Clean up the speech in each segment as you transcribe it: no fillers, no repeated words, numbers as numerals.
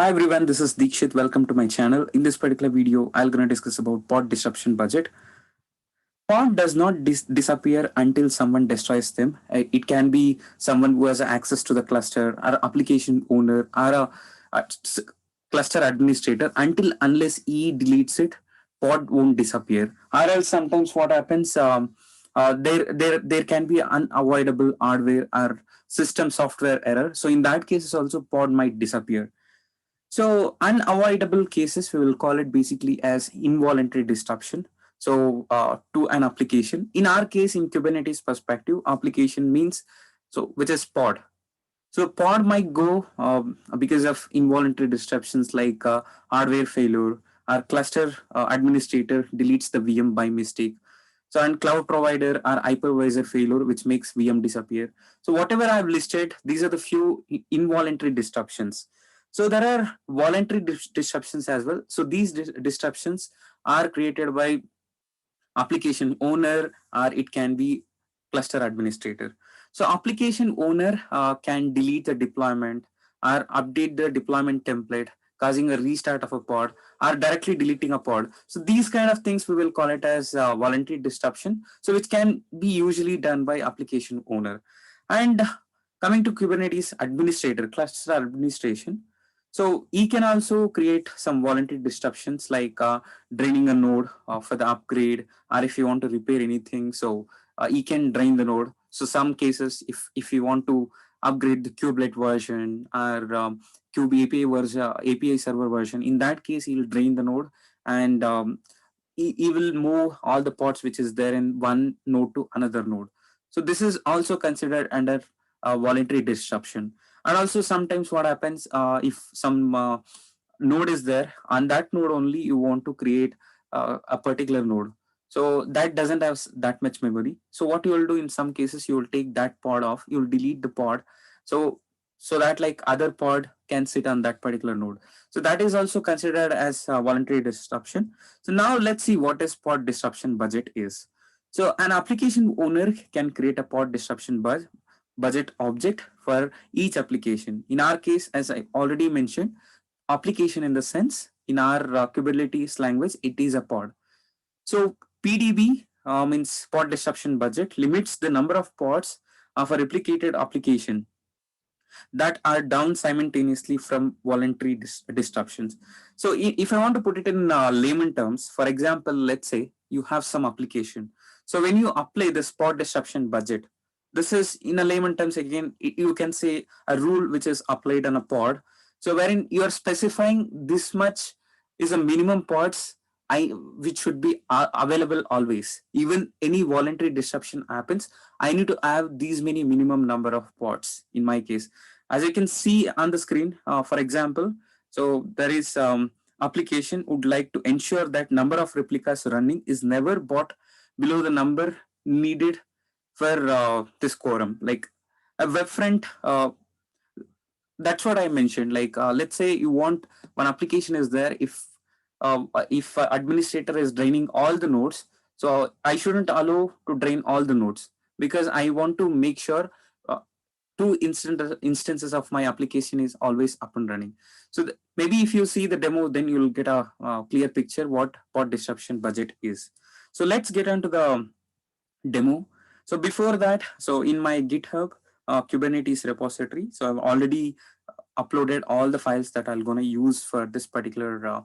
Hi everyone, this is Deekshit. Welcome to my channel. In this particular video, I'm going to discuss about pod disruption budget. Pod does not disappear until someone destroys them. It can be someone who has access to the cluster, or application owner, or a cluster administrator. Until unless he deletes it, pod won't disappear. Or else sometimes what happens, there can be unavoidable hardware or system software error. So in that case, also pod might disappear. So unavoidable cases, we will call it basically as involuntary disruption. So to an application, in our case, in Kubernetes perspective, application means which is pod. So pod might go because of involuntary disruptions like hardware failure, or cluster administrator deletes the VM by mistake. So and cloud provider or hypervisor failure, which makes VM disappear. So whatever I've listed, these are the few involuntary disruptions. So there are voluntary disruptions as well. So these disruptions are created by application owner, or it can be cluster administrator. So application owner can delete the deployment or update the deployment template, causing a restart of a pod, or directly deleting a pod. So these kind of things we will call it as voluntary disruption. So which can be usually done by application owner. And coming to Kubernetes administrator, cluster administration. So he can also create some voluntary disruptions like draining a node for the upgrade, or if you want to repair anything, so you can drain the node. So some cases, if you want to upgrade the kubelet version or kube API version, API server version, in that case he'll drain the node, and he will move all the pods which is there in one node to another node. So this is also considered under voluntary disruption. And also sometimes what happens, if some node is there, on that node only you want to create a particular node, so that doesn't have that much memory. So what you will do in some cases, you will take that pod off, you will delete the pod, so that like other pod can sit on that particular node. So that is also considered as voluntary disruption. So now let's see what is pod disruption budget is. So an application owner can create a pod disruption budget object for each application. In our case, as I already mentioned, application in the sense in our Kubernetes language, it is a pod. So PDB means pod disruption budget limits the number of pods of a replicated application that are down simultaneously from voluntary disruptions. So if I want to put it in layman terms, for example, let's say you have some application. So when you apply this pod disruption budget, this is in a layman terms, again, you can say a rule which is applied on a pod. So wherein you are specifying this much is a minimum pods which should be available always. Even any voluntary disruption happens, I need to have these many minimum number of pods in my case. As you can see on the screen, for example, so there is application would like to ensure that number of replicas running is never bought below the number needed for this quorum. Like a web front, that's what I mentioned. Like let's say you want one application is there. If administrator is draining all the nodes, so I shouldn't allow to drain all the nodes, because I want to make sure two instances of my application is always up and running. So maybe if you see the demo, then you'll get a clear picture what pod disruption budget is. So let's get into the demo. So before that, so in my GitHub Kubernetes repository, so I've already uploaded all the files that I'm going to use for this particular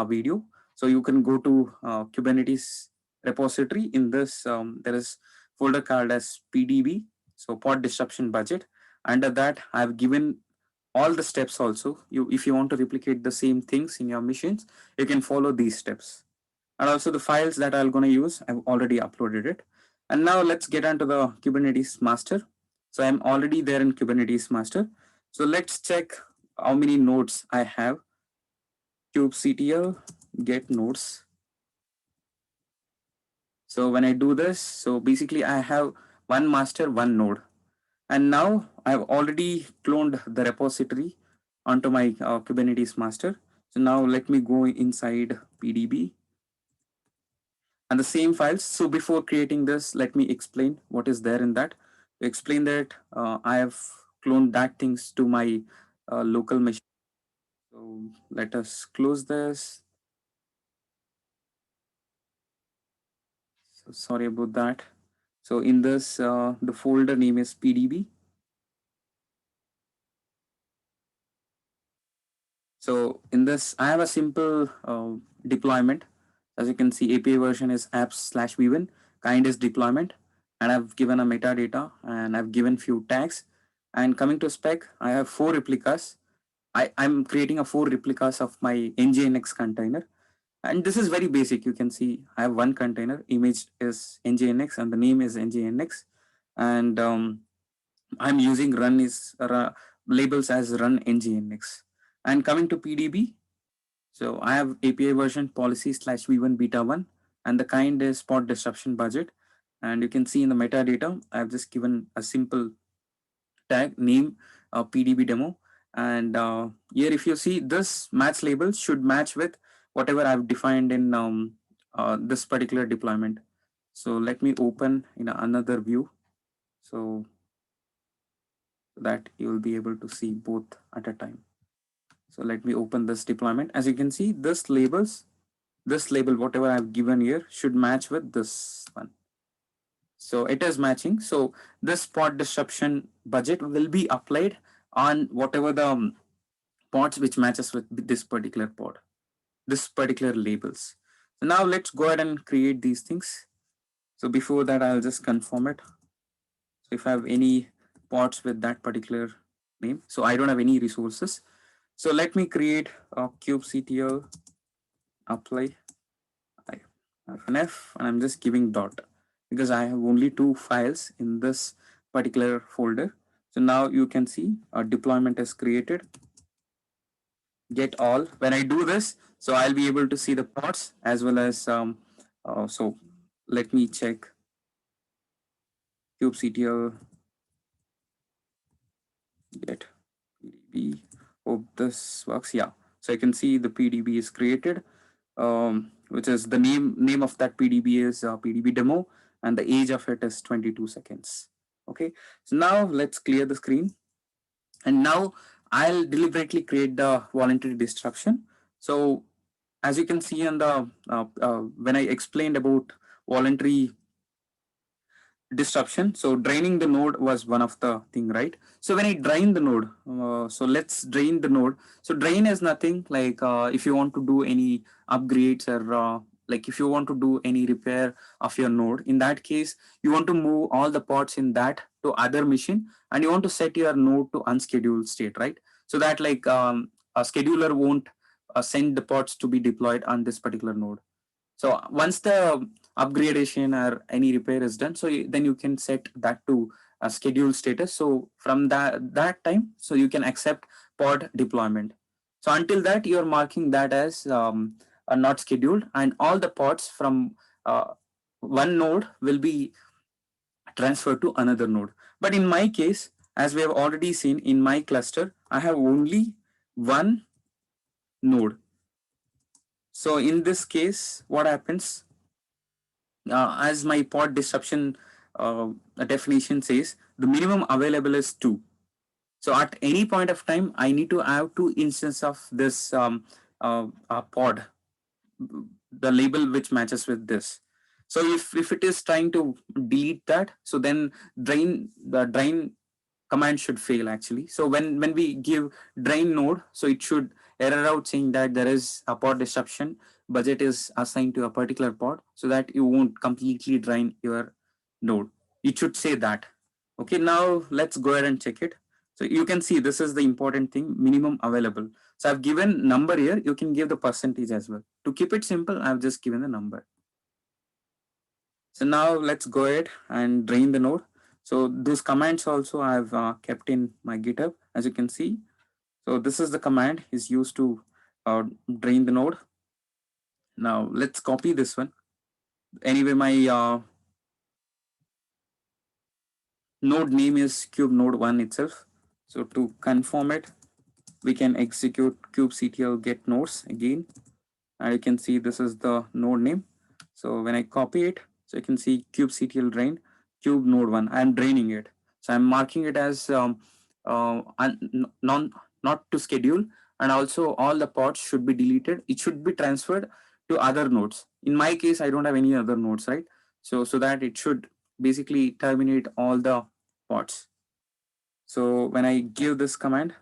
video. So you can go to Kubernetes repository. In this, there is folder called as PDB, so pod disruption budget. Under that, I've given all the steps also. If you want to replicate the same things in your machines, you can follow these steps. And also the files that I'm going to use, I've already uploaded it. And now let's get onto the Kubernetes master. So I'm already there in Kubernetes master. So let's check how many nodes I have. kubectl get nodes. So when I do this, so basically I have one master, one node. And now I've already cloned the repository onto my Kubernetes master. So now let me go inside PDB and the same files. So before creating this, let me explain what is there in that. To explain that, I have cloned that things to my local machine. So let us close this. So sorry about that. So in this, the folder name is PDB. So in this, I have a simple deployment. As you can see, API version is apps/v1, kind is deployment, and I've given a metadata and I've given few tags. And coming to spec, I have 4 replicas. I'm creating a 4 replicas of my NGINX container. And this is very basic. You can see I have one container, image is NGINX and the name is NGINX. And I'm using labels as run NGINX. And coming to PDB, so I have API version policy/v1 beta 1, and the kind is pod disruption budget. And you can see in the metadata, I've just given a simple tag name PDB demo. And here, if you see this match label should match with whatever I've defined in this particular deployment. So let me open in another view so that you will be able to see both at a time. So let me open this deployment. As you can see, this label, whatever I've given here, should match with this one. So it is matching. So this pod disruption budget will be applied on whatever the pods which matches with this particular pod, this particular labels. So now let's go ahead and create these things. So before that, I'll just confirm it. So if I have any pods with that particular name, so I don't have any resources. So let me create a kubectl apply -f, and I'm just giving dot because I have only 2 files in this particular folder. So now you can see a deployment is created. Get all. When I do this, so I'll be able to see the pods as well as so let me check kubectl get pdb. Hope this works. Yeah. So I can see the PDB is created, which is the name of that PDB is PDB demo, and the age of it is 22 seconds. Okay. So now let's clear the screen, and now I'll deliberately create the voluntary disruption. So as you can see on the when I explained about voluntary disruption, so draining the node was one of the thing, right? So when I drain the node, so let's drain the node. So drain is nothing like if you want to do any upgrades or like if you want to do any repair of your node, in that case you want to move all the pods in that to other machine, and you want to set your node to unscheduled state, right? So that like a scheduler won't send the pods to be deployed on this particular node. So once the upgradation or any repair is done, so then you can set that to a scheduled status. So from that time, so you can accept pod deployment. So until that, you're marking that as not scheduled, and all the pods from one node will be transferred to another node. But in my case, as we have already seen in my cluster, I have only one node. So in this case, what happens, as my pod disruption definition says, the minimum available is 2. So at any point of time, I need to have 2 instances of this pod, the label which matches with this. So if it is trying to delete that, so then the drain command should fail actually. So when we give drain node, so it should error out saying that there is a pod disruption budget is assigned to a particular pod, so that you won't completely drain your node. It should say that. Okay, now let's go ahead and check it. So you can see this is the important thing, minimum available. So I've given number here, you can give the percentage as well. To keep it simple, I've just given the number. So now let's go ahead and drain the node. So those commands also I've kept in my GitHub, as you can see. So this is the command is used to drain the node. Now let's copy this one. Anyway, my node name is kube node 1 itself. So to confirm it, we can execute kubectl get nodes again. And you can see this is the node name. So when I copy it, so you can see kubectl drain, kube node 1. I'm draining it. So I'm marking it as not to schedule, and also all the pods should be deleted. It should be transferred to other nodes. In my case, I don't have any other nodes, right? So that it should basically terminate all the pods. So when I give this command,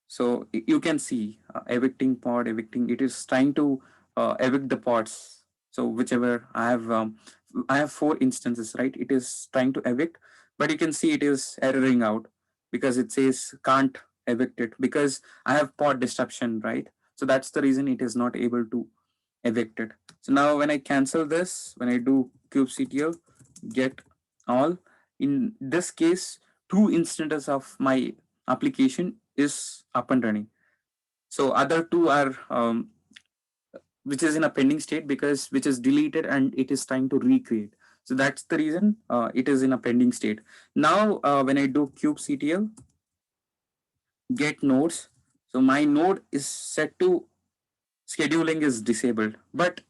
so you can see evicting pod, evicting. It is trying to evict the pods. So whichever I have 4 instances, right? It is trying to evict, but you can see it is erroring out because it says can't evict it because I have pod disruption, right? So that's the reason it is not able to evict it. So now when I cancel this, when I do kubectl get all, in this case, 2 instances of my application is up and running. So other two are which is in a pending state because which is deleted and it is trying to recreate. So that's the reason it is in a pending state. Now when I do kubectl get nodes, so my node is set to scheduling is disabled, but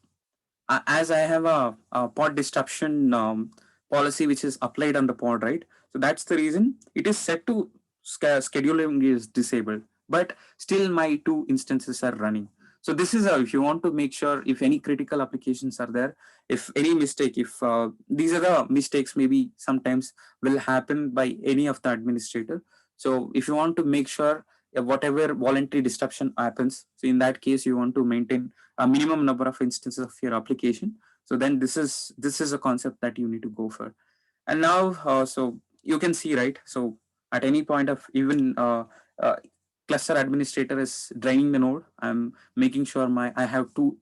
as I have a pod disruption policy which is applied on the pod, right? So that's the reason it is set to scheduling is disabled, but still my 2 instances are running. So this is how, if you want to make sure if any critical applications are there, if any mistake, if these are the mistakes maybe sometimes will happen by any of the administrator. So if you want to make sure whatever voluntary disruption happens, so in that case you want to maintain a minimum number of instances of your application. So then this is a concept that you need to go for. And now so you can see, right? So at any point of even uh, cluster administrator is draining the node, I'm making sure I have 2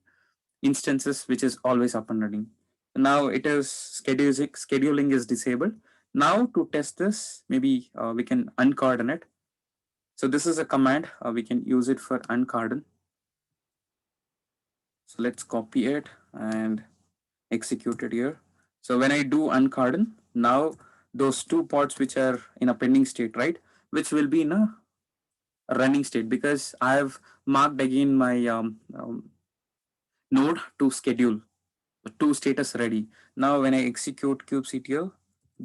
instances which is always up and running. Now it is scheduling is disabled. Now to test this, maybe we can uncardon it. So this is a command, we can use it for uncardon. So let's copy it and execute it here. So when I do uncardon, now those 2 pods which are in a pending state, right, which will be in a running state because I have marked again my node to schedule, to status ready. Now when I execute kubectl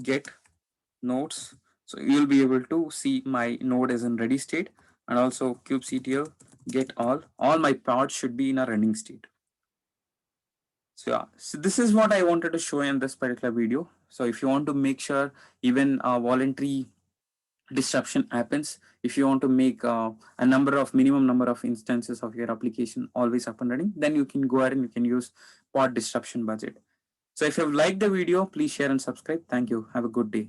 get nodes, so you'll be able to see my node is in ready state, and also kubectl get all my pods should be in a running state. So yeah, so this is what I wanted to show in this particular video. So if you want to make sure even a voluntary disruption happens, if you want to make a minimum number of instances of your application always up and running, then you can go ahead and you can use pod disruption budget. So if you have liked the video, please share and subscribe. Thank you. Have a good day.